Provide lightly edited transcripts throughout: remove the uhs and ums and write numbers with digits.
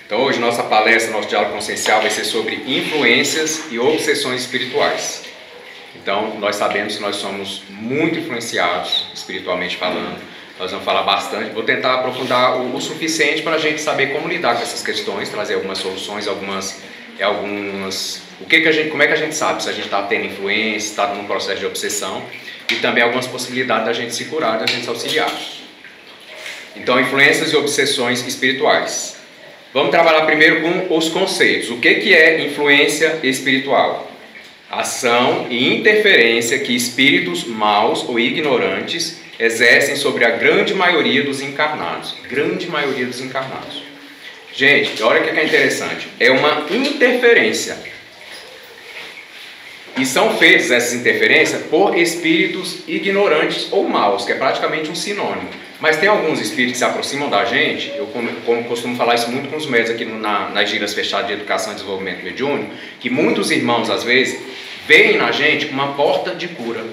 Então hoje nossa palestra, nosso diálogo consciencial vai ser sobre influências e obsessões espirituais. Então nós sabemos que nós somos muito influenciados, espiritualmente falando. Nós vamos falar bastante, vou tentar aprofundar o suficiente para a gente saber como lidar com essas questões, trazer algumas soluções, como é que a gente sabe se a gente está tendo influência, está num processo de obsessão, e também algumas possibilidades da gente se curar, da gente se auxiliar. Então, influências e obsessões espirituais. Vamos trabalhar primeiro com os conceitos. O que é influência espiritual? Ação e interferência que espíritos maus ou ignorantes exercem sobre a grande maioria dos encarnados. Grande maioria dos encarnados. Gente, olha o que é interessante. É uma interferência. E são feitas essas interferências por espíritos ignorantes ou maus, que é praticamente um sinônimo. Mas tem alguns espíritos que se aproximam da gente, eu como costumo falar isso muito com os médios aqui nas giras fechadas de educação e desenvolvimento mediúnico, que muitos irmãos, às vezes, veem na gente uma porta de cura,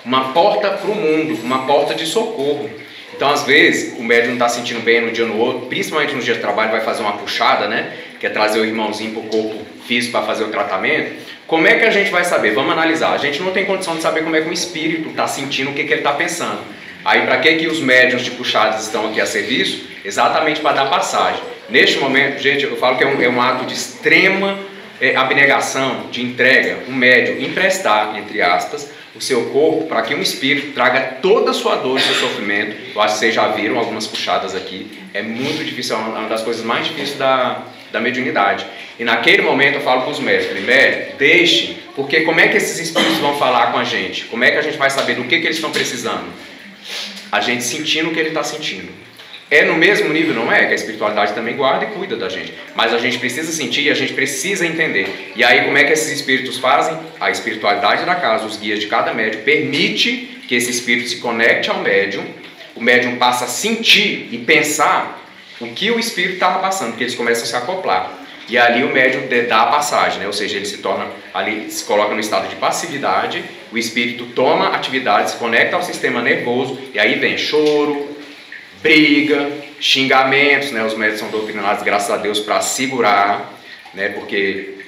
uma porta para o mundo, uma porta de socorro. Então, às vezes, o médium não está sentindo bem no dia ou no outro, principalmente no dia de trabalho, vai fazer uma puxada, né? Que é trazer o irmãozinho para o corpo físico para fazer o tratamento. Como é que a gente vai saber? Vamos analisar. A gente não tem condição de saber como é que o espírito está sentindo, o que ele está pensando. Aí, para que os médiuns de puxadas estão aqui a serviço? Exatamente para dar passagem. Neste momento, gente, eu falo que é um ato de extrema abnegação, de entrega, um médium emprestar, entre aspas, o seu corpo para que um espírito traga toda a sua dor e seu sofrimento. Eu acho que vocês já viram algumas puxadas aqui. É muito difícil, é uma das coisas mais difíceis da mediunidade. E naquele momento eu falo para os médicos, médico, deixe, porque como é que esses espíritos vão falar com a gente? Como é que a gente vai saber do que eles estão precisando? A gente sentindo o que ele está sentindo. É no mesmo nível, não é? Que a espiritualidade também guarda e cuida da gente. Mas a gente precisa sentir e a gente precisa entender. E aí como é que esses espíritos fazem? A espiritualidade da casa, os guias de cada médium, permite que esse espírito se conecte ao médium. O médium passa a sentir e pensar o que o espírito estava passando, porque eles começam a se acoplar. E ali o médium dá a passagem, né? Ou seja, ele se torna ali, se coloca no estado de passividade, o espírito toma atividade, se conecta ao sistema nervoso, e aí vem choro, briga, xingamentos, né? Os médios são doutrinados, graças a Deus, para segurar, né? Porque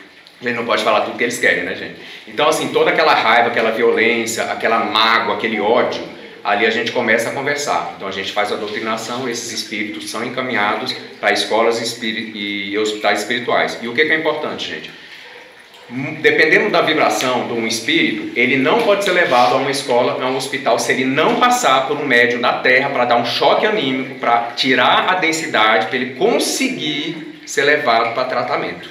ele não pode falar tudo que eles querem, né, gente? Então, assim, toda aquela raiva, aquela violência, aquela mágoa, aquele ódio, ali a gente começa a conversar. Então a gente faz a doutrinação, esses espíritos são encaminhados para escolas e hospitais espirituais. E o que é importante, gente? Dependendo da vibração de um espírito, ele não pode ser levado a uma escola, a um hospital, se ele não passar por um médium da Terra para dar um choque anímico, para tirar a densidade, para ele conseguir ser levado para tratamento.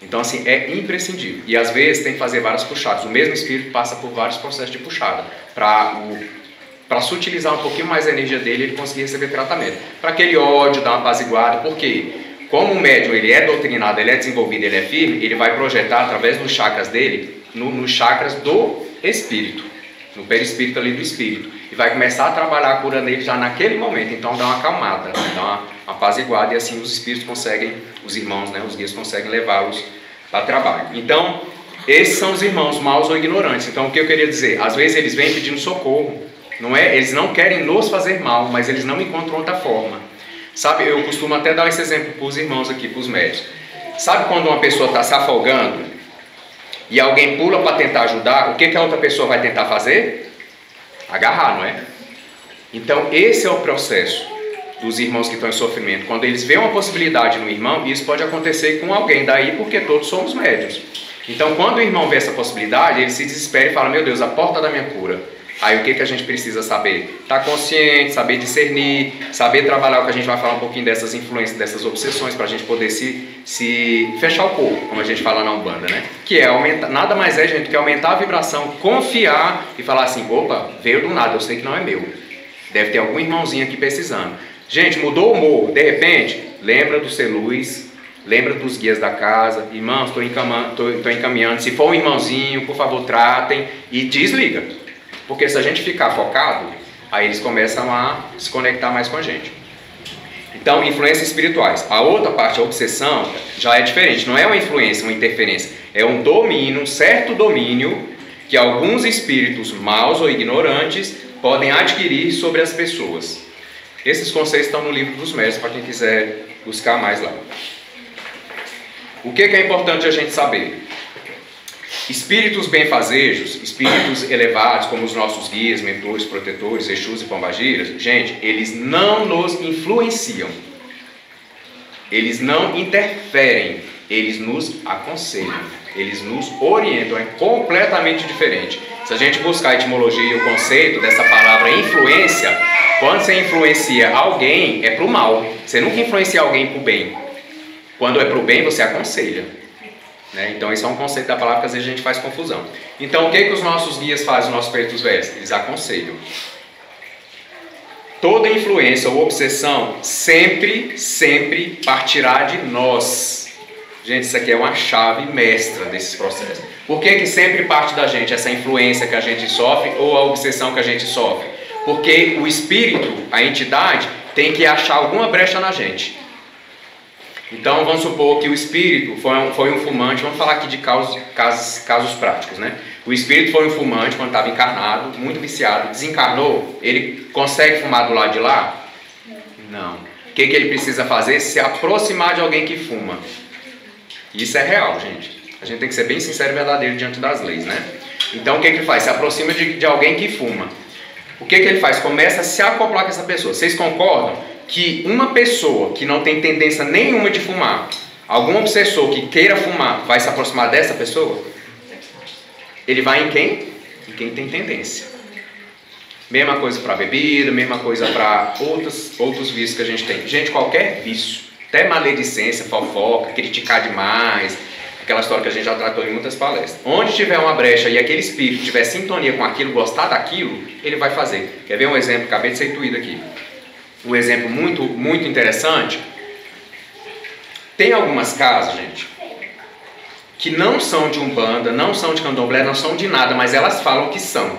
Então, assim, é imprescindível. E às vezes tem que fazer várias puxadas. O mesmo espírito passa por vários processos de puxada, para sutilizar um pouquinho mais a energia dele e ele conseguir receber tratamento. Para aquele ódio dar uma apaziguada, por quê? Como o médium ele é doutrinado, ele é desenvolvido, ele é firme, ele vai projetar através dos chakras dele, nos chakras do espírito, no perispírito ali do espírito, e vai começar a trabalhar a cura nele já naquele momento. Então dá uma acalmada, dá uma apaziguada, e assim os espíritos conseguem, os irmãos, né, os guias conseguem levá-los para trabalho. Então, esses são os irmãos maus ou ignorantes. Então o que eu queria dizer? Às vezes eles vêm pedindo socorro, não é? Eles não querem nos fazer mal, mas eles não encontram outra forma. Sabe, eu costumo até dar esse exemplo para os irmãos aqui, para os médicos. Sabe quando uma pessoa está se afogando e alguém pula para tentar ajudar, o que a outra pessoa vai tentar fazer? Agarrar, não é? Então esse é o processo dos irmãos que estão em sofrimento. Quando eles veem uma possibilidade no irmão, isso pode acontecer com alguém, daí porque todos somos médiuns. Então quando o irmão vê essa possibilidade, ele se desespera e fala, meu Deus, a porta da minha cura. Aí o que a gente precisa saber? Estar consciente, saber discernir, saber trabalhar o que a gente vai falar um pouquinho dessas influências, dessas obsessões, para a gente poder se fechar o corpo, como a gente fala na Umbanda, né? Que é aumentar, nada mais é, gente, que aumentar a vibração, confiar e falar assim, opa, veio do nada, eu sei que não é meu. Deve ter algum irmãozinho aqui precisando. Gente, mudou o humor, de repente, lembra do ser luz, lembra dos guias da casa, irmãos, estou encaminhando, se for um irmãozinho, por favor, tratem e desliga. Porque se a gente ficar focado, aí eles começam a se conectar mais com a gente. Então, influências espirituais. A outra parte, a obsessão, já é diferente. Não é uma influência, uma interferência. É um domínio, um certo domínio que alguns espíritos maus ou ignorantes podem adquirir sobre as pessoas. Esses conceitos estão no livro dos mestres, para quem quiser buscar mais lá. O que é importante a gente saber? Espíritos benfazejos, espíritos elevados, como os nossos guias, mentores, protetores, Exus e pombagiras, gente, eles não nos influenciam. Eles não interferem, eles nos aconselham, eles nos orientam, é completamente diferente. Se a gente buscar a etimologia e o conceito dessa palavra influência, quando você influencia alguém, é para o mal. Você nunca influencia alguém para o bem. Quando é para o bem, você aconselha. Né? Então esse é um conceito da palavra que às vezes a gente faz confusão. Então o que os nossos guias fazem, os nossos peritos velhos? Eles aconselham. Toda influência ou obsessão sempre partirá de nós. Gente, isso aqui é uma chave mestra desses processos. Por que sempre parte da gente essa influência que a gente sofre ou a obsessão que a gente sofre? Porque o espírito, a entidade, tem que achar alguma brecha na gente. Então vamos supor que o espírito foi um fumante, vamos falar aqui de casos práticos, né? O espírito foi um fumante quando estava encarnado, muito viciado, desencarnou, ele consegue fumar do lado de lá? Não. O que ele precisa fazer? Se aproximar de alguém que fuma. Isso é real, gente. A gente tem que ser bem sincero e verdadeiro diante das leis, né? Então o que ele faz? Se aproxima de alguém que fuma. O que ele faz? Começa a se acoplar com essa pessoa. Vocês concordam que uma pessoa que não tem tendência nenhuma de fumar, algum obsessor que queira fumar, vai se aproximar dessa pessoa? Ele vai em quem? Em quem tem tendência. Mesma coisa para bebida, mesma coisa para outros vícios que a gente tem. Gente, qualquer vício, até maledicência, fofoca, criticar demais, aquela história que a gente já tratou em muitas palestras. Onde tiver uma brecha e aquele espírito tiver sintonia com aquilo, gostar daquilo, ele vai fazer. Quer ver um exemplo? Acabei de ser intuído aqui. Um exemplo muito interessante. Tem algumas casas, gente, que não são de Umbanda, não são de Candomblé, não são de nada, mas elas falam que são.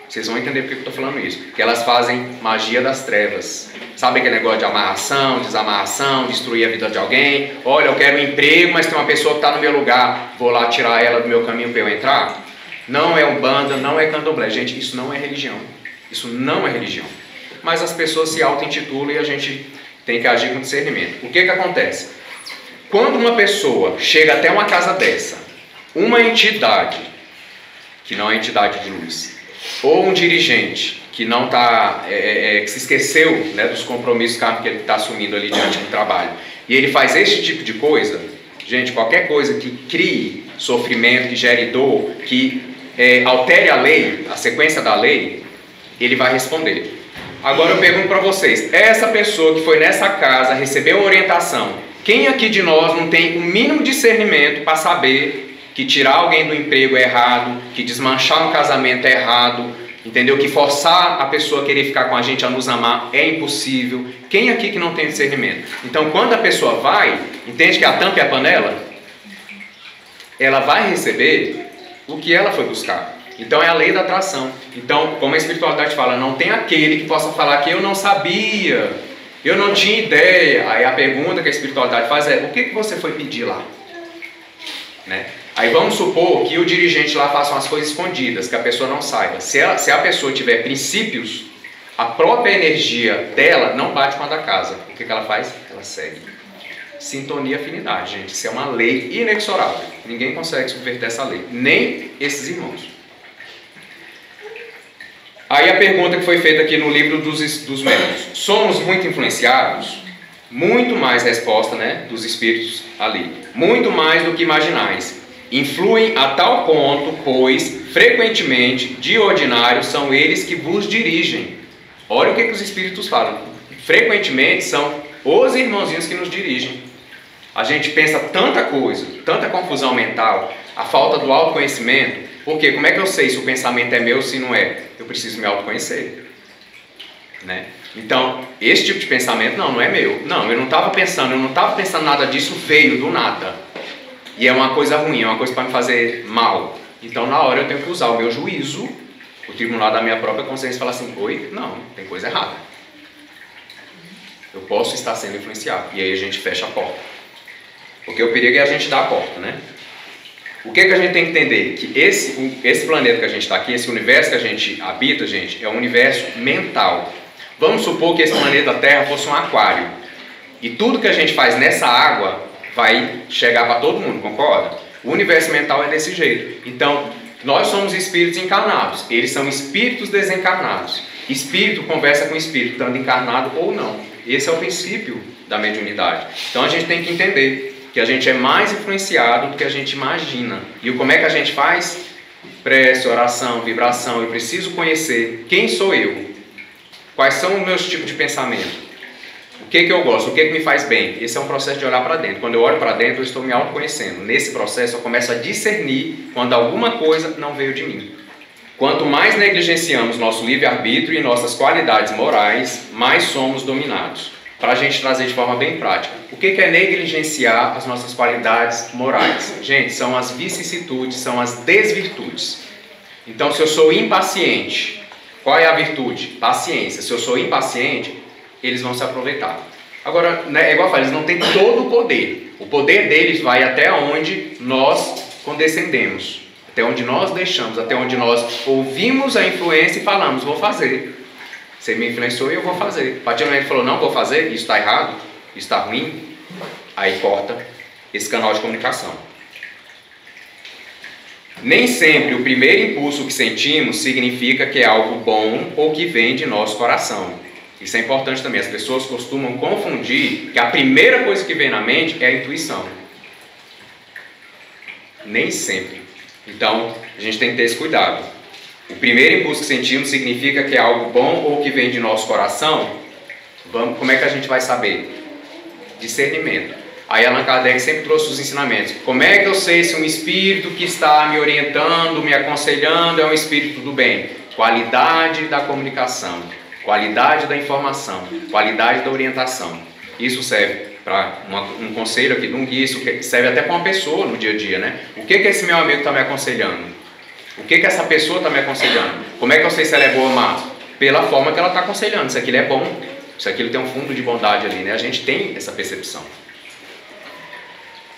Vocês vão entender por que eu estou falando isso. Que elas fazem magia das trevas. Sabe aquele negócio de amarração, desamarração, destruir a vida de alguém? Olha, eu quero um emprego, mas tem uma pessoa que está no meu lugar, vou lá tirar ela do meu caminho para eu entrar? Não é Umbanda, não é Candomblé. Gente, isso não é religião. Isso não é religião. Mas as pessoas se auto-intitulam e a gente tem que agir com discernimento. O que acontece? Quando uma pessoa chega até uma casa dessa, uma entidade, que não é entidade de luz, ou um dirigente que não está, que se esqueceu, né, dos compromissos que ele está assumindo ali diante do trabalho, e ele faz esse tipo de coisa, gente, qualquer coisa que crie sofrimento, que gere dor, que altere a lei, a sequência da lei, ele vai responder. Agora eu pergunto para vocês, essa pessoa que foi nessa casa, recebeu uma orientação, quem aqui de nós não tem o mínimo discernimento para saber que tirar alguém do emprego é errado, que desmanchar um casamento é errado, entendeu? Que forçar a pessoa a querer ficar com a gente, a nos amar, é impossível. Quem aqui que não tem discernimento? Então quando a pessoa vai, entende que a tampa é a panela? Ela vai receber o que ela foi buscar. Então é a lei da atração. Então, como a espiritualidade fala, não tem aquele que possa falar que eu não sabia, eu não tinha ideia. Aí a pergunta que a espiritualidade faz é, o que você foi pedir lá? Né? Aí vamos supor que o dirigente lá faça umas coisas escondidas, que a pessoa não saiba. Se a pessoa tiver princípios, a própria energia dela não bate com a da casa. O que ela faz? Ela segue. Sintonia e afinidade, gente. Isso é uma lei inexorável. Ninguém consegue subverter essa lei. Nem esses irmãos. Aí a pergunta que foi feita aqui no livro dos médiuns. Somos muito influenciados? Muito mais resposta, né, dos espíritos ali. Muito mais do que imaginais. Influem a tal ponto, pois, frequentemente, de ordinário, são eles que vos dirigem. Olha o que os espíritos falam. Frequentemente são os irmãozinhos que nos dirigem. A gente pensa tanta coisa, tanta confusão mental, a falta do autoconhecimento. Porque como é que eu sei se o pensamento é meu ou se não é? Eu preciso me autoconhecer. Né? Então, esse tipo de pensamento não é meu. Não, eu não estava pensando nada disso, veio do nada. E é uma coisa ruim, é uma coisa para me fazer mal. Então, na hora eu tenho que usar o meu juízo, o tribunal da minha própria consciência e falar assim, oi, não, tem coisa errada. Eu posso estar sendo influenciado. E aí a gente fecha a porta. Porque o perigo é a gente dar a porta, né? O que a gente tem que entender? Que esse planeta que a gente está aqui, esse universo que a gente habita, gente, é um universo mental. Vamos supor que esse planeta Terra fosse um aquário. E tudo que a gente faz nessa água vai chegar para todo mundo, concorda? O universo mental é desse jeito. Então, nós somos espíritos encarnados, eles são espíritos desencarnados. Espírito conversa com espírito, tanto encarnado ou não. Esse é o princípio da mediunidade. Então a gente tem que entender que a gente é mais influenciado do que a gente imagina. E como é que a gente faz? Prece, oração, vibração. Eu preciso conhecer quem sou eu, quais são os meus tipos de pensamento, o que eu gosto, o que me faz bem. Esse é um processo de olhar para dentro. Quando eu olho para dentro, eu estou me autoconhecendo. Nesse processo, eu começo a discernir quando alguma coisa não veio de mim. Quanto mais negligenciamos nosso livre-arbítrio e nossas qualidades morais, mais somos dominados. Para a gente trazer de forma bem prática. O que é negligenciar as nossas qualidades morais? Gente, são as vicissitudes, são as desvirtudes. Então, se eu sou impaciente, qual é a virtude? Paciência. Se eu sou impaciente, eles vão se aproveitar. Agora, né, é igual eu falei, eles não têm todo o poder. O poder deles vai até onde nós condescendemos, até onde nós deixamos, até onde nós ouvimos a influência e falamos, vou fazer. Você me influenciou e eu vou fazer. A partir do momento que falou, não vou fazer, isso está errado, isso está ruim, aí corta esse canal de comunicação. Nem sempre o primeiro impulso que sentimos significa que é algo bom ou que vem de nosso coração. Isso é importante também. As pessoas costumam confundir que a primeira coisa que vem na mente é a intuição. Nem sempre. Então, a gente tem que ter esse cuidado. O primeiro impulso que sentimos significa que é algo bom ou que vem de nosso coração? Como é que a gente vai saber? Discernimento. Aí Allan Kardec sempre trouxe os ensinamentos. Como é que eu sei se um espírito que está me orientando, me aconselhando, é um espírito do bem? Qualidade da comunicação, qualidade da informação, qualidade da orientação. Isso serve para um conselho aqui de um guia, isso serve até para uma pessoa no dia a dia, né? O que esse meu amigo está me aconselhando? O que essa pessoa está me aconselhando? Como é que eu sei se ela é boa ou má? Pela forma que ela está aconselhando. Isso aqui é bom, isso aqui tem um fundo de bondade ali, né? A gente tem essa percepção.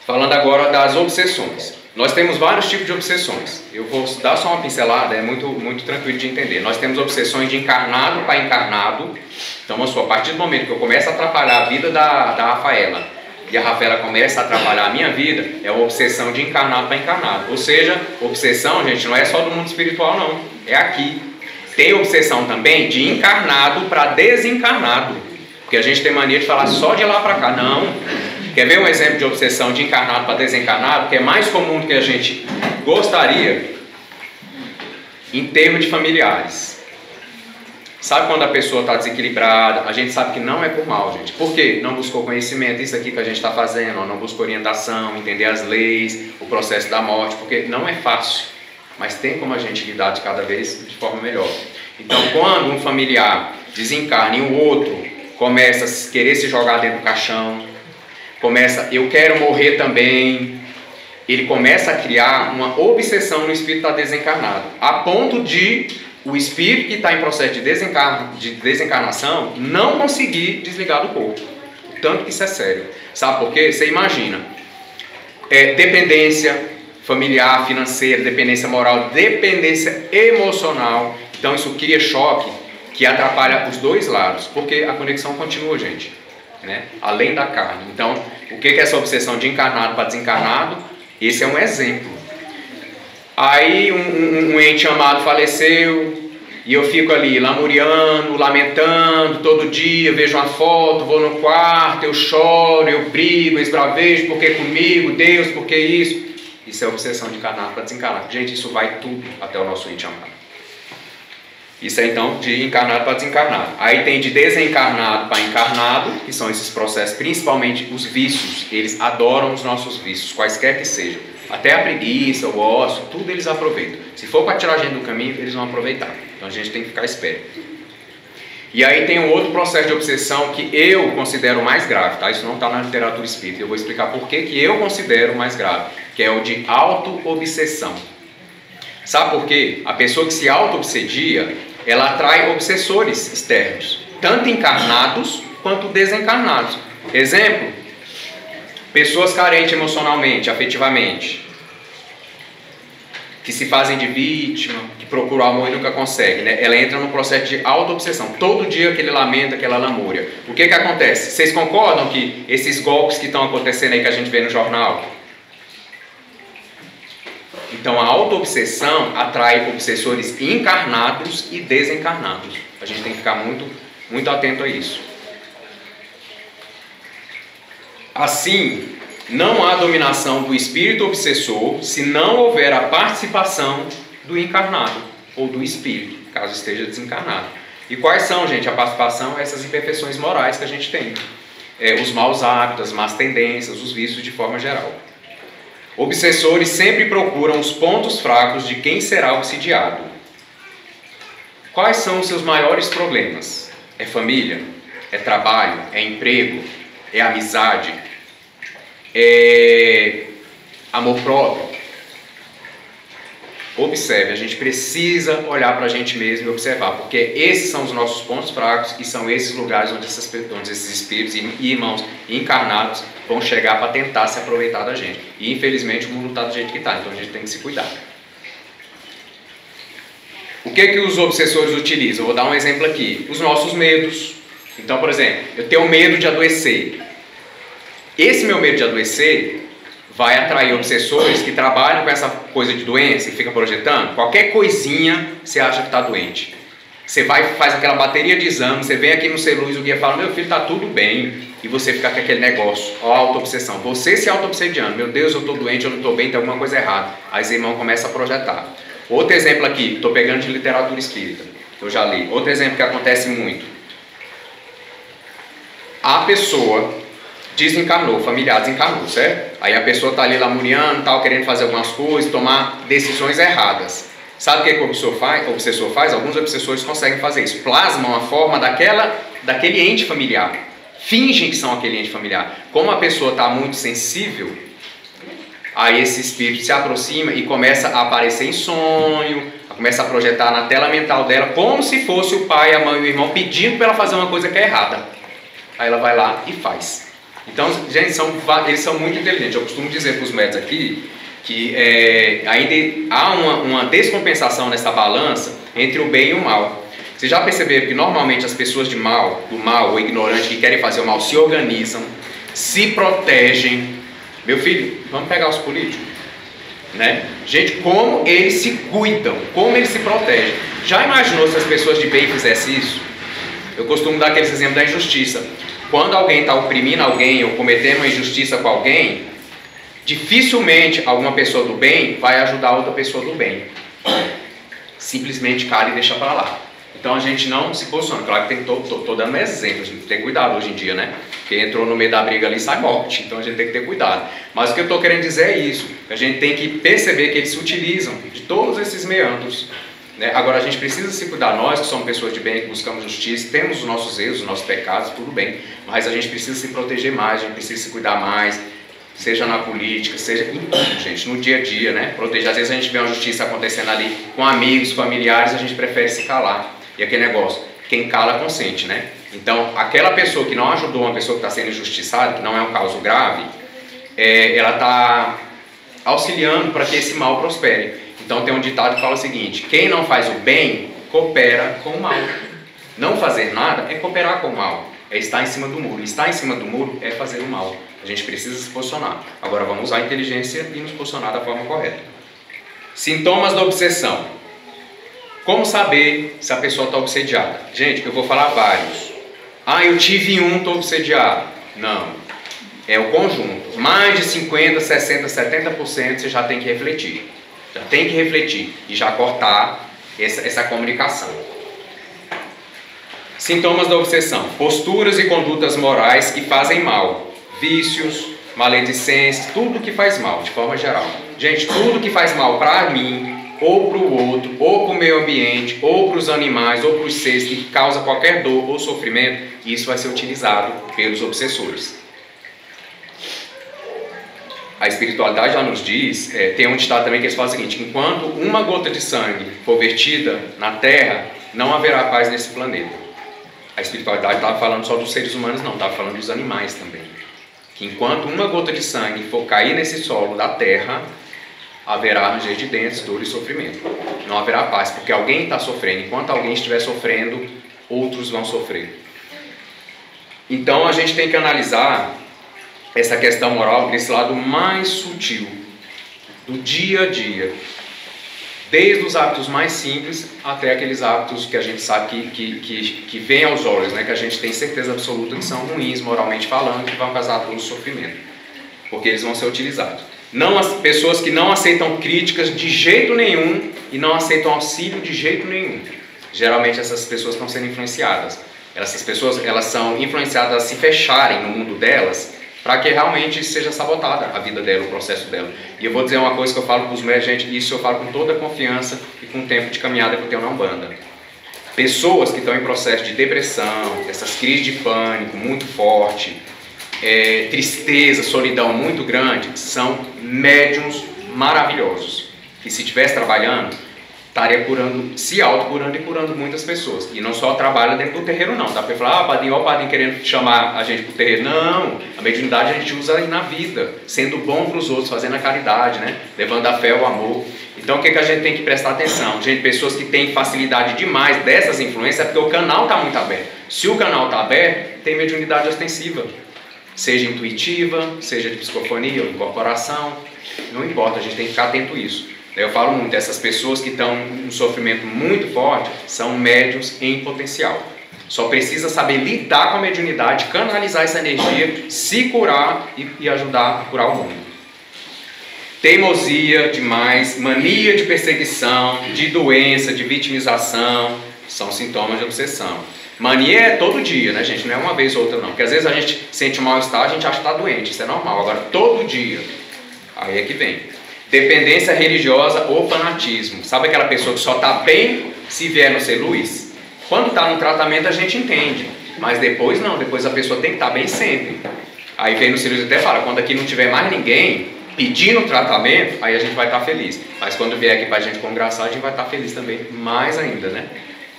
Falando agora das obsessões. Nós temos vários tipos de obsessões. Eu vou dar só uma pincelada, é muito tranquilo de entender. Nós temos obsessões de encarnado para encarnado. Então, vamos supor, a partir do momento que eu começo a atrapalhar a vida da Rafaela e a Rafaela começa a atrapalhar a minha vida, é uma obsessão de encarnado para encarnado. Ou seja, obsessão, gente, não é só do mundo espiritual, não. É aqui. Tem obsessão também de encarnado para desencarnado. Porque a gente tem mania de falar só de lá para cá. Não. Quer ver um exemplo de obsessão de encarnado para desencarnado, que é mais comum do que a gente gostaria, em termos de familiares? Sabe quando a pessoa está desequilibrada? A gente sabe que não é por mal, gente. Por quê? Não buscou conhecimento, isso aqui que a gente está fazendo, não buscou orientação, entender as leis, o processo da morte, porque não é fácil, mas tem como a gente lidar de cada vez de forma melhor. Então, quando um familiar desencarna e o outro começa a querer se jogar dentro do caixão, começa, eu quero morrer também, ele começa a criar uma obsessão no espírito que está desencarnado, a ponto de o espírito que está em processo de desencarnação não conseguir desligar do corpo. Tanto que isso é sério. Sabe por quê? Você imagina, dependência familiar, financeira, dependência moral, dependência emocional. Então isso cria choque que atrapalha os dois lados, porque a conexão continua, gente. Né? Além da carne. Então, o que é essa obsessão de encarnado para desencarnado? Esse é um exemplo. Aí um ente amado faleceu e eu fico ali lamuriando, lamentando todo dia, vejo uma foto, vou no quarto, eu choro, eu brigo, eu esbravejo, porque comigo, Deus, porque isso? Isso é obsessão de encarnado para desencarnado. Gente, isso vai tudo até o nosso ente amado. Isso é então de encarnado para desencarnado. Aí tem de desencarnado para encarnado, que são esses processos, principalmente os vícios. Eles adoram os nossos vícios, quaisquer que sejam. Até a preguiça, o ócio, tudo eles aproveitam. Se for para tirar a gente do caminho, eles vão aproveitar. Então a gente tem que ficar esperto. E aí tem um outro processo de obsessão que eu considero mais grave, tá? Isso não está na literatura espírita. Eu vou explicar por que eu considero mais grave, que é o de auto-obsessão. Sabe por quê? A pessoa que se auto-obsedia, ela atrai obsessores externos, tanto encarnados quanto desencarnados. Exemplo, pessoas carentes emocionalmente, afetivamente. que se fazem de vítima, que procuram amor e nunca conseguem, né? Ela entra num processo de auto-obsessão. Todo dia aquele lamento, aquela lamúria. O que que acontece? Vocês concordam que esses golpes que estão acontecendo aí que a gente vê no jornal? Então a auto-obsessão atrai obsessores encarnados e desencarnados. A gente tem que ficar muito atento a isso. Assim, não há dominação do espírito obsessor se não houver a participação do encarnado ou do espírito, caso esteja desencarnado. E quais são, gente, a participação? Essas imperfeições morais que a gente tem. Os maus hábitos, as más tendências, os vícios de forma geral. Obsessores sempre procuram os pontos fracos de quem será obsidiado. Quais são os seus maiores problemas? É família? É trabalho? É emprego? É amizade? É amor próprio? Observe, a gente precisa olhar para a gente mesmo e observar, porque esses são os nossos pontos fracos e são esses lugares onde esses espíritos e irmãos encarnados vão chegar para tentar se aproveitar da gente. E infelizmente o mundo está do jeito que está, então a gente tem que se cuidar. O que os obsessores utilizam? Eu vou dar um exemplo aqui. Os nossos medos. Então, por exemplo, eu tenho medo de adoecer. Esse meu medo de adoecer vai atrair obsessores que trabalham com essa coisa de doença e fica projetando. Qualquer coisinha você acha que está doente. Você vai, faz aquela bateria de exame, você vem aqui no celular e o guia fala, meu filho, está tudo bem. E você fica com aquele negócio, ó, auto-obsessão. Você se auto-obsediando, meu Deus, eu estou doente, eu não estou bem, tem alguma coisa errada. Aí os irmãos começam a projetar. Outro exemplo aqui, estou pegando de literatura espírita, que eu já li. Outro exemplo que acontece muito. A pessoa desencarnou, o familiar desencarnou, certo? Aí a pessoa está ali lamuriando, tal, querendo fazer algumas coisas, tomar decisões erradas. Sabe o que o obsessor faz? Alguns obsessores conseguem fazer isso. Plasmam a forma daquele ente familiar. Fingem que são aquele ente familiar. Como a pessoa está muito sensível, aí esse espírito se aproxima e começa a aparecer em sonho, começa a projetar na tela mental dela, como se fosse o pai, a mãe e o irmão pedindo para ela fazer uma coisa que é errada. Aí ela vai lá e faz. Então, gente, eles são muito inteligentes. Eu costumo dizer para os médicos aqui que ainda há uma descompensação nessa balança entre o bem e o mal. Vocês já perceberam que normalmente as pessoas do mal ou ignorantes que querem fazer o mal se organizam, se protegem. Meu filho, vamos pegar os políticos, né? Gente, como eles se cuidam, como eles se protegem. Já imaginou se as pessoas de bem fizessem isso? Eu costumo dar aqueles exemplos da injustiça. Quando alguém está oprimindo alguém ou cometendo uma injustiça com alguém, dificilmente alguma pessoa do bem vai ajudar outra pessoa do bem. Simplesmente cala e deixa para lá. Então a gente não se posiciona. Claro que estou dando exemplo, a gente tem que ter cuidado hoje em dia, né? Quem entrou no meio da briga ali sai morte, então a gente tem que ter cuidado. Mas o que eu estou querendo dizer é isso, a gente tem que perceber que eles se utilizam de todos esses meandros, né? Agora a gente precisa se cuidar, nós que somos pessoas de bem, que buscamos justiça, temos os nossos erros, os nossos pecados, tudo bem, mas a gente precisa se proteger mais, a gente precisa se cuidar mais, seja na política, seja em tudo, gente, no dia a dia, né? Proteger. Às vezes a gente vê uma justiça acontecendo ali com amigos, familiares, a gente prefere se calar. E aquele negócio, quem cala consente, né? Então, aquela pessoa que não ajudou uma pessoa que está sendo injustiçada, que não é um caso grave, ela está auxiliando para que esse mal prospere. Então, tem um ditado que fala o seguinte: quem não faz o bem, coopera com o mal. Não fazer nada é cooperar com o mal, é estar em cima do muro. Estar em cima do muro é fazer o mal. A gente precisa se posicionar. Agora, vamos usar a inteligência e nos posicionar da forma correta. Sintomas da obsessão. Como saber se a pessoa está obsediada? Gente, eu vou falar vários. Ah, eu tive estou obsediado. Não. É o conjunto. Mais de 50%, 60%, 70% você já tem que refletir. Já tem que refletir e já cortar essa comunicação. Sintomas da obsessão. Posturas e condutas morais que fazem mal. Vícios, maledicências, tudo que faz mal, de forma geral. Gente, tudo que faz mal para mim, ou para o outro, ou para o meio ambiente, ou para os animais, ou para os seres que causa qualquer dor ou sofrimento, isso vai ser utilizado pelos obsessores. A espiritualidade já nos diz, tem um ditado também que eles falam o seguinte: enquanto uma gota de sangue for vertida na Terra, não haverá paz nesse planeta. A espiritualidade estava falando só dos seres humanos, não, estava falando dos animais também. Que enquanto uma gota de sangue for cair nesse solo da Terra, haverá ranger de dentes, dor e sofrimento. Não haverá paz, porque alguém está sofrendo. Enquanto alguém estiver sofrendo, outros vão sofrer. Então a gente tem que analisar essa questão moral desse lado mais sutil, do dia a dia. Desde os hábitos mais simples até aqueles hábitos que a gente sabe que vêm aos olhos, né? Que a gente tem certeza absoluta que são ruins, moralmente falando, que vão causar dor e sofrimento, porque eles vão ser utilizados. Não, as pessoas que não aceitam críticas de jeito nenhum e não aceitam auxílio de jeito nenhum. Geralmente essas pessoas estão sendo influenciadas. Essas pessoas, elas são influenciadas a se fecharem no mundo delas, para que realmente seja sabotada a vida dela, o processo dela. E eu vou dizer uma coisa que eu falo para os médicos, gente, isso eu falo com toda a confiança e com o tempo de caminhada que eu tenho na Umbanda. Pessoas que estão em processo de depressão, essas crises de pânico muito forte, tristeza, solidão muito grande, são médiums maravilhosos, que se estivesse trabalhando, estaria curando, se autocurando e curando muitas pessoas. E não só trabalha dentro do terreiro não. Dá para falar, padrinho, ó o padrinho querendo chamar a gente para o terreiro. Não, a mediunidade a gente usa na vida, sendo bom para os outros, fazendo a caridade, né? Levando a fé, o amor. Então o que a gente tem que prestar atenção? Gente, pessoas que têm facilidade demais dessas influências é porque o canal está muito aberto. Se o canal está aberto, tem mediunidade ostensiva. Seja intuitiva, seja de psicofonia ou incorporação, não importa, a gente tem que ficar atento a isso. Eu falo muito, essas pessoas que estão em um sofrimento muito forte são médiuns em potencial. Só precisa saber lidar com a mediunidade, canalizar essa energia, se curar e ajudar a curar o mundo. Teimosia demais, mania de perseguição, de doença, de vitimização, são sintomas de obsessão. Mania é todo dia, né, gente? Não é uma vez ou outra não. Porque às vezes a gente sente um mal-estar, a gente acha que está doente, isso é normal. Agora, todo dia, aí é que vem. Dependência religiosa ou fanatismo. Sabe aquela pessoa que só está bem se vier no ser luz? Quando está no tratamento a gente entende, mas depois não, depois a pessoa tem que estar bem sempre. Aí vem no ser luz e até fala, quando aqui não tiver mais ninguém pedindo tratamento, aí a gente vai estar feliz. Mas quando vier aqui para a gente congraçar, a gente vai estar feliz também, mais ainda, né?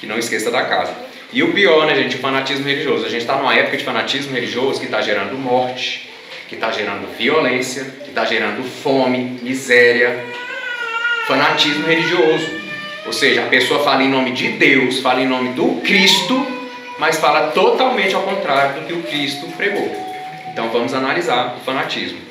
Que não esqueça da casa. E o pior, né, gente, o fanatismo religioso. A gente está numa época de fanatismo religioso que está gerando morte, que está gerando violência, que está gerando fome, miséria, fanatismo religioso. Ou seja, a pessoa fala em nome de Deus, fala em nome do Cristo, mas fala totalmente ao contrário do que o Cristo pregou. Então vamos analisar o fanatismo.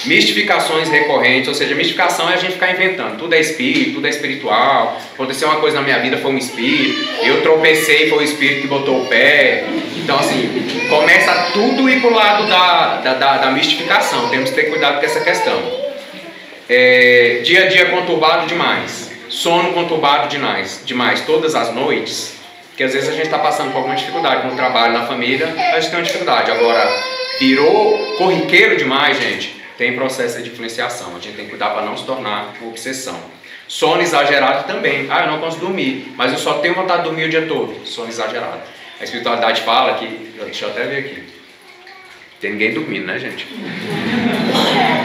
Mistificações recorrentes, ou seja, mistificação é a gente ficar inventando. Tudo é espírito, tudo é espiritual. Aconteceu uma coisa na minha vida, foi um espírito. Eu tropecei, foi o espírito que botou o pé. Então assim, começa tudo ir para o lado da mistificação. Temos que ter cuidado com essa questão. Dia a dia conturbado demais. Sono conturbado demais todas as noites. Porque às vezes a gente está passando por alguma dificuldade no trabalho, na família, a gente tem uma dificuldade. Agora, virou corriqueiro demais, gente. Tem processo de influenciação, a gente tem que cuidar para não se tornar uma obsessão. Sono exagerado também. Eu não consigo dormir, mas eu só tenho vontade de dormir o dia todo. Sono exagerado. A espiritualidade fala que, deixa eu até ver aqui, tem ninguém dormindo, né, gente?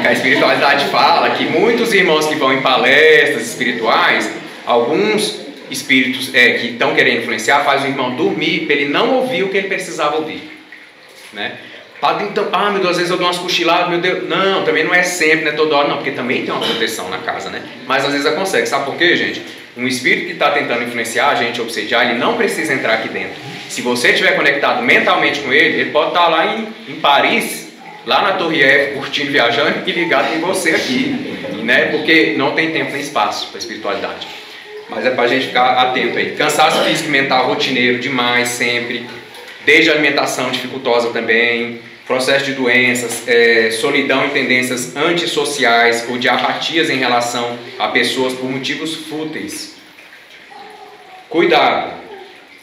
A espiritualidade fala que muitos irmãos que vão em palestras espirituais, alguns espíritos que estão querendo influenciar, fazem o irmão dormir para ele não ouvir o que ele precisava ouvir, né? Então, meu Deus, às vezes eu dou umas cochiladas, meu Deus. Não, também não é sempre, não é toda hora, não, porque também tem uma proteção na casa, né? Mas às vezes ela consegue, sabe por quê, gente? Um espírito que está tentando influenciar a gente, obsediar, ele não precisa entrar aqui dentro. Se você estiver conectado mentalmente com ele, ele pode estar lá em Paris, lá na Torre Eiffel, curtindo, viajando, e ligado em você aqui, né? Porque não tem tempo nem espaço para a espiritualidade. Mas é para a gente ficar atento aí. Cansaço físico e mental rotineiro demais, sempre. Desde a alimentação dificultosa também, processo de doenças, solidão e tendências antissociais ou de apatias em relação a pessoas por motivos fúteis. Cuidado,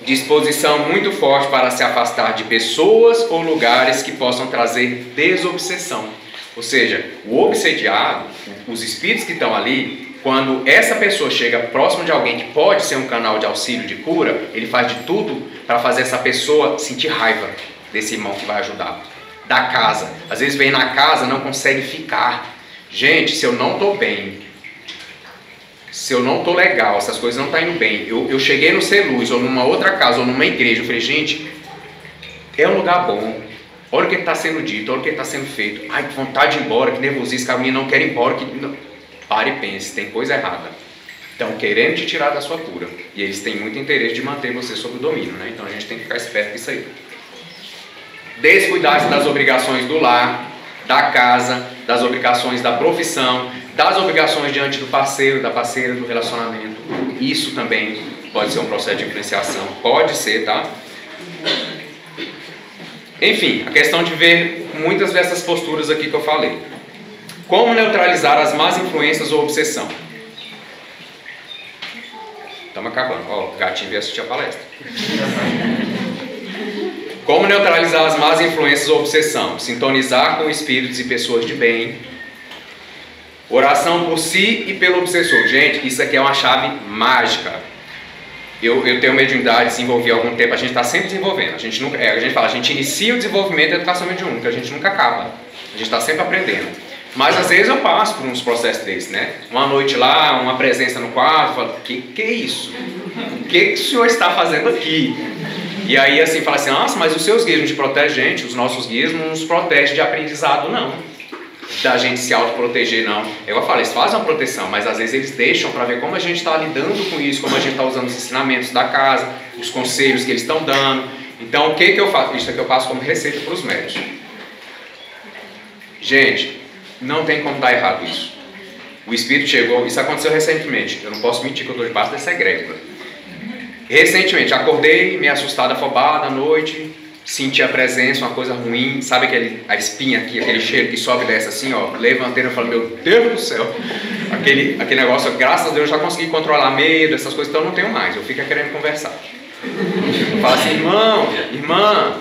disposição muito forte para se afastar de pessoas ou lugares que possam trazer desobsessão. Ou seja, o obsediado, os espíritos que estão ali, quando essa pessoa chega próximo de alguém que pode ser um canal de auxílio, de cura, ele faz de tudo para fazer essa pessoa sentir raiva desse irmão que vai ajudar. Da casa. Às vezes vem na casa, não consegue ficar. Gente, se eu não estou bem, se eu não estou legal, essas coisas não estão indo bem, eu cheguei no Ser Luz, ou numa outra casa, ou numa igreja, eu falei, gente, é um lugar bom. Olha o que está sendo dito, olha o que está sendo feito. Ai, que vontade de ir embora, que nervosismo, que a menina não quer ir embora, que... Não. Pare e pense, tem coisa errada. Estão querendo te tirar da sua cura. E eles têm muito interesse de manter você sob o domínio, né? Então a gente tem que ficar esperto com isso aí. Descuidar-se das obrigações do lar, da casa, das obrigações da profissão, das obrigações diante do parceiro, da parceira, do relacionamento. Isso também pode ser um processo de influenciação. Pode ser, tá? Enfim, a questão de ver muitas dessas posturas aqui que eu falei. Como neutralizar as más influências ou obsessão? Estamos acabando. Ó, o gatinho veio assistir a palestra. Como neutralizar as más influências ou obsessão? Sintonizar com espíritos e pessoas de bem. Oração por si e pelo obsessor. Gente, isso aqui é uma chave mágica. Eu tenho mediunidade, desenvolvi há algum tempo, a gente está sempre desenvolvendo. A gente fala, a gente inicia o desenvolvimento da educação mediúnica, a gente nunca acaba. A gente está sempre aprendendo. Mas às vezes eu passo por uns processos desses, né? Uma noite lá, uma presença no quarto, eu falo, que é isso? O que o senhor está fazendo aqui? E aí assim, fala assim, nossa, mas os seus guias não te protegem, gente, os nossos guias não nos protegem de aprendizado, não. Da gente se autoproteger, não. Eu falo, eles fazem uma proteção, mas às vezes eles deixam para ver como a gente está lidando com isso, como a gente está usando os ensinamentos da casa, os conselhos que eles estão dando. Então, o que eu faço? Isso aqui eu passo como receita para os médicos. Gente, não tem como dar errado isso. O espírito chegou, isso aconteceu recentemente, eu não posso mentir que eu estou debaixo dessa egrégora. Recentemente, acordei, meio assustado, afobado à noite, senti a presença, uma coisa ruim, sabe a espinha aqui, aquele cheiro que sobe e desce assim, ó, levantei e falei, meu Deus do céu, aquele negócio, graças a Deus eu já consegui controlar medo, essas coisas, então eu não tenho mais, eu fico querendo conversar. Eu falo assim, irmã,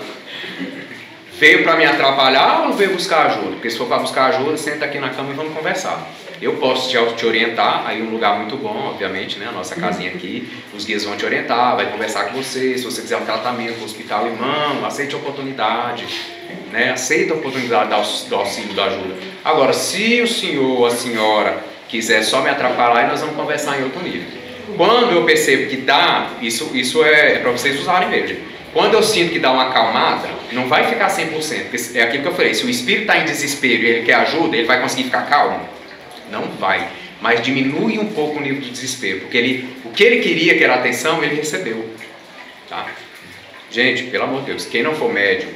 veio para me atrapalhar ou veio buscar ajuda? Porque se for para buscar ajuda, senta aqui na cama e vamos conversar. Eu posso te orientar, aí um lugar muito bom, obviamente, né? A nossa casinha aqui, os guias vão te orientar, vai conversar com você, se você quiser um tratamento no hospital, irmão, aceite a oportunidade, né? Aceita a oportunidade do auxílio, da ajuda. Agora, se o senhor ou a senhora quiser só me atrapalhar, nós vamos conversar em outro nível. Quando eu percebo que dá, isso é para vocês usarem mesmo. Quando eu sinto que dá uma acalmada, não vai ficar 100%, porque é aquilo que eu falei, se o espírito está em desespero e ele quer ajuda, ele vai conseguir ficar calmo? Não vai, mas diminui um pouco o nível de desespero, porque o que ele queria, que era atenção, ele recebeu, tá? Gente, pelo amor de Deus, quem não for médium,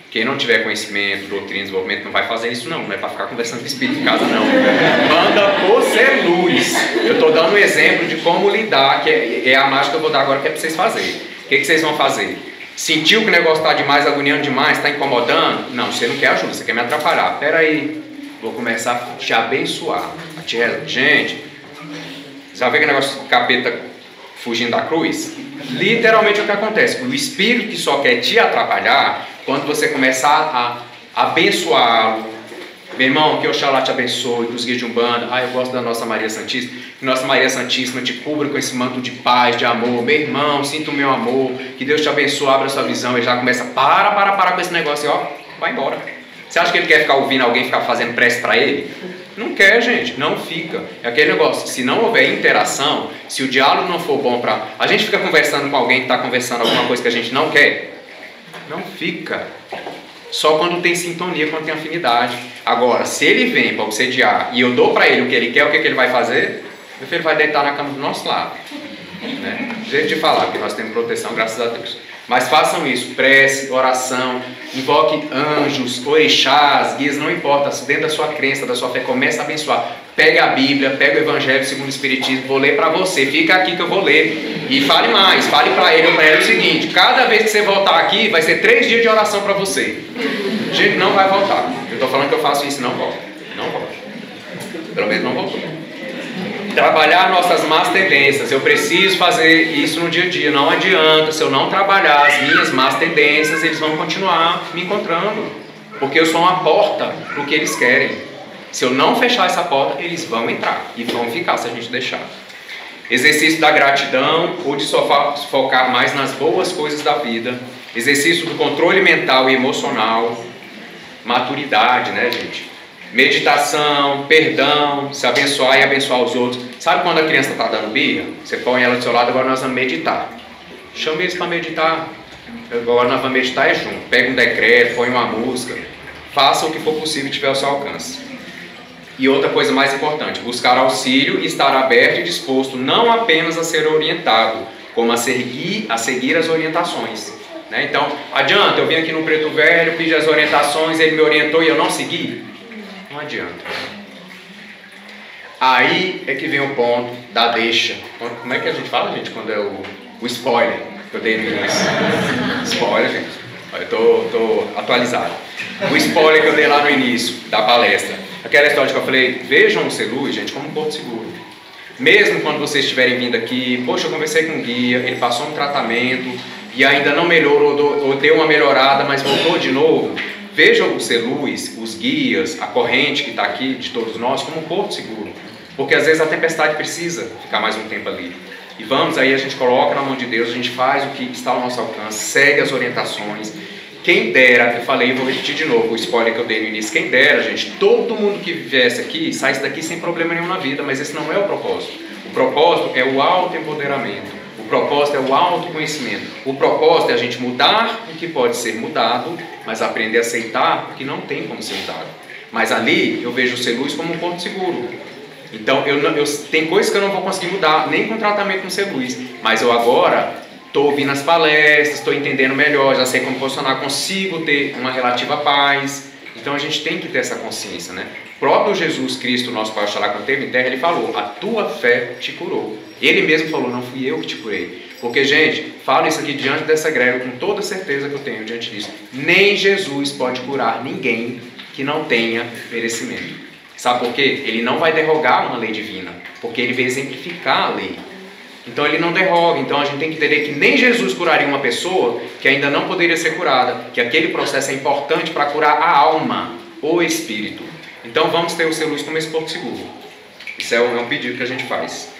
quem não tiver conhecimento, doutrina, desenvolvimento, não vai fazer isso não é para ficar conversando com o espírito em casa não, manda por ser luz. Eu estou dando um exemplo de como lidar, que é a mágica que eu vou dar agora, que é para vocês fazerem. O que vocês vão fazer? Sentiu que o negócio está demais, agoniando demais, está incomodando? Não, você não quer ajuda, você quer me atrapalhar. Espera aí, vou começar a te abençoar. Gente, já vê que negócio de capeta fugindo da cruz? Literalmente é o que acontece. O espírito que só quer te atrapalhar, quando você começar a abençoá-lo, meu irmão, que Oxalá te abençoe, que os guias de Umbanda, eu gosto da nossa Maria Santíssima, que nossa Maria Santíssima te cubra com esse manto de paz, de amor, meu irmão, sinta o meu amor, que Deus te abençoe, abra a sua visão. Ele já começa, para com esse negócio aí, ó, vai embora. Você acha que ele quer ficar ouvindo alguém ficar fazendo prece para ele? Não quer, gente, não fica. É aquele negócio, se não houver interação, se o diálogo não for bom para... A gente fica conversando com alguém que está conversando alguma coisa que a gente não quer? Não fica. Só quando tem sintonia, quando tem afinidade. Agora, se ele vem para obsediar e eu dou para ele o que ele quer, o que ele vai fazer? Meu filho vai deitar na cama do nosso lado. Né? Jeito de falar, porque nós temos proteção, graças a Deus. Mas façam isso, prece, oração, invoque anjos, orixás, guias, não importa, dentro da sua crença, da sua fé, comece a abençoar. Pega a Bíblia, pega o Evangelho segundo o Espiritismo, vou ler para você, fica aqui que eu vou ler. E fale mais, fale para ele ou para ela o seguinte, cada vez que você voltar aqui, vai ser 3 dias de oração para você. Gente, não vai voltar. Eu estou falando que eu faço isso, não volta. Não volta. Pelo menos não voltou. Trabalhar nossas más tendências. Eu preciso fazer isso no dia a dia. Não adianta, se eu não trabalhar as minhas más tendências, eles vão continuar me encontrando. Porque eu sou uma porta para o que eles querem. Se eu não fechar essa porta, eles vão entrar. E vão ficar se a gente deixar. Exercício da gratidão ou de só focar mais nas boas coisas da vida. Exercício do controle mental e emocional. Maturidade, né, gente? Meditação, perdão, se abençoar e abençoar os outros. Sabe quando a criança está dando birra? Você põe ela do seu lado, agora nós vamos meditar. Chama eles para meditar. Agora nós vamos meditar junto. Pega um decreto, põe uma música. Faça o que for possível e tiver ao seu alcance. E outra coisa mais importante, buscar auxílio e estar aberto e disposto não apenas a ser orientado, como a seguir as orientações. Né? Então, adianta, eu vim aqui no Preto Velho, pedi as orientações, ele me orientou e eu não segui? Não adianta. Aí é que vem o ponto da deixa. Como é que a gente fala, gente, quando é o spoiler que eu dei no início? Spoiler, gente. Eu tô atualizado. O spoiler que eu dei lá no início da palestra. Aquela história que eu falei, vejam o Celui, gente, como um porto seguro. Mesmo quando vocês estiverem vindo aqui, poxa, eu conversei com um guia, ele passou um tratamento e ainda não melhorou, ou deu uma melhorada, mas voltou de novo. Vejam os Celus, os guias, a corrente que está aqui de todos nós como um porto seguro. Porque às vezes a tempestade precisa ficar mais um tempo ali. E vamos aí, a gente coloca na mão de Deus, a gente faz o que está ao nosso alcance, segue as orientações. Quem dera, eu falei, vou repetir de novo o spoiler que eu dei no início, quem dera, gente, todo mundo que viesse aqui, saísse daqui sem problema nenhum na vida, mas esse não é o propósito. O propósito é o autoempoderamento, o propósito é o autoconhecimento, o propósito é a gente mudar o que pode ser mudado, mas aprender a aceitar o que não tem como ser mudado. Mas ali eu vejo o Celus como um ponto seguro. Então, tem coisas que eu não vou conseguir mudar, nem com tratamento com Celus, mas eu agora estou ouvindo as palestras, estou entendendo melhor, já sei como posicionar, consigo ter uma relativa paz. Então a gente tem que ter essa consciência, né? O próprio Jesus Cristo, nosso Pai Oxalá, quando esteve em terra, ele falou, a tua fé te curou. Ele mesmo falou, não fui eu que te curei. Porque, gente, falo isso aqui diante dessa greve, com toda certeza que eu tenho diante disso. Nem Jesus pode curar ninguém que não tenha merecimento. Sabe por quê? Ele não vai derrogar uma lei divina, porque ele veio exemplificar a lei. Então ele não derroga, então a gente tem que entender que nem Jesus curaria uma pessoa que ainda não poderia ser curada, que aquele processo é importante para curar a alma, o espírito. Então vamos ter o Celus como esse porto seguro. Isso é um pedido que a gente faz.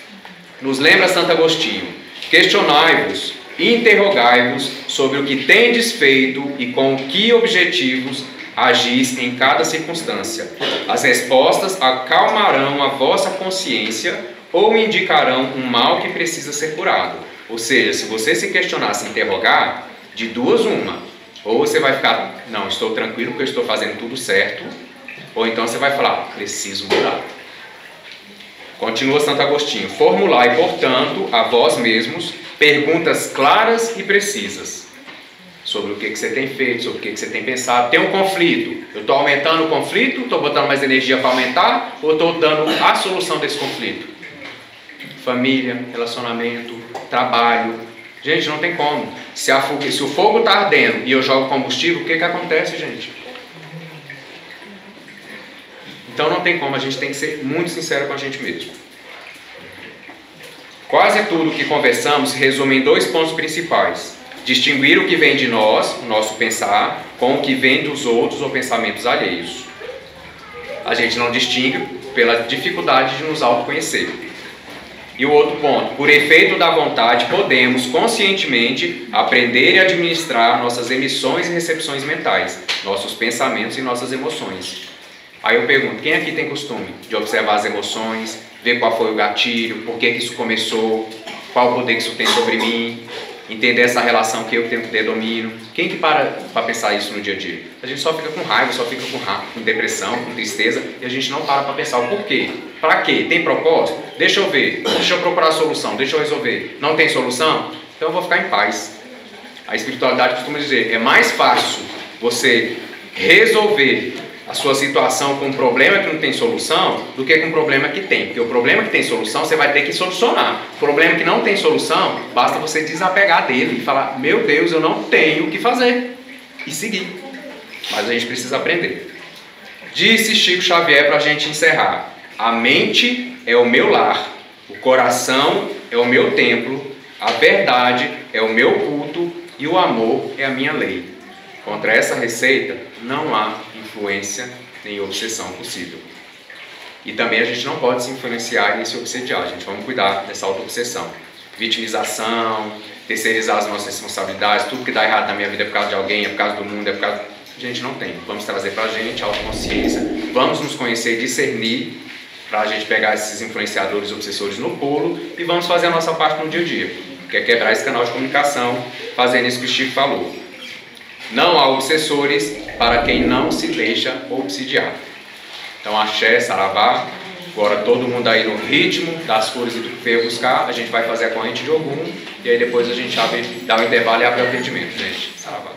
Nos lembra Santo Agostinho, questionai-vos, interrogai-vos sobre o que tendes feito e com que objetivos agis em cada circunstância. As respostas acalmarão a vossa consciência ou indicarão um mal que precisa ser curado. Ou seja, se você se questionar, se interrogar, de duas uma. Ou você vai ficar, não, estou tranquilo porque eu estou fazendo tudo certo. Ou então você vai falar, preciso mudar. Continua Santo Agostinho. Formulai, portanto, a vós mesmos, perguntas claras e precisas. Sobre o que você tem feito, sobre o que você tem pensado. Tem um conflito. Eu estou aumentando o conflito, estou botando mais energia para aumentar, ou estou dando a solução desse conflito? Família, relacionamento, trabalho. Gente, não tem como. Se o fogo está ardendo e eu jogo combustível, o que acontece, gente? Então não tem como, a gente tem que ser muito sincero com a gente mesmo. Quase tudo que conversamos se resume em dois pontos principais. Distinguir o que vem de nós, o nosso pensar, com o que vem dos outros ou pensamentos alheios. A gente não distingue pela dificuldade de nos autoconhecer. E o outro ponto, por efeito da vontade, podemos conscientemente aprender e administrar nossas emissões e recepções mentais, nossos pensamentos e nossas emoções. Aí eu pergunto, quem aqui tem costume de observar as emoções, ver qual foi o gatilho, por que isso começou, qual o poder que isso tem sobre mim, entender essa relação que eu tenho que ter domínio? Quem que para pensar isso no dia a dia? A gente só fica com raiva, só fica com depressão, com tristeza, e a gente não para pensar o porquê. Para quê? Tem propósito? Deixa eu ver, deixa eu procurar a solução, deixa eu resolver. Não tem solução? Então eu vou ficar em paz. A espiritualidade costuma dizer, é mais fácil você resolver a sua situação com um problema que não tem solução do que com um problema que tem. Porque o problema que tem solução você vai ter que solucionar. O problema que não tem solução, basta você desapegar dele e falar, meu Deus, eu não tenho o que fazer. E seguir. Mas a gente precisa aprender. Disse Chico Xavier para a gente encerrar. A mente é o meu lar. O coração é o meu templo. A verdade é o meu culto. E o amor é a minha lei. Contra essa receita não há influência nem obsessão possível. E também a gente não pode se influenciar nem se obsediar. Gente, vamos cuidar dessa auto-obsessão. Vitimização, terceirizar as nossas responsabilidades, tudo que dá errado na minha vida é por causa de alguém, é por causa do mundo, é por causa... Gente, não tem. Vamos trazer pra gente a autoconsciência, vamos nos conhecer e discernir para a gente pegar esses influenciadores, obsessores no pulo e vamos fazer a nossa parte no dia a dia, que é quebrar esse canal de comunicação, fazendo isso que o Chico falou. Não há obsessores para quem não se deixa obsidiar. Então, axé, saravá. Agora todo mundo aí no ritmo das cores do que veio buscar, a gente vai fazer a corrente de Ogum e aí depois a gente abre, dá um intervalo e abre o atendimento, gente. Saravá.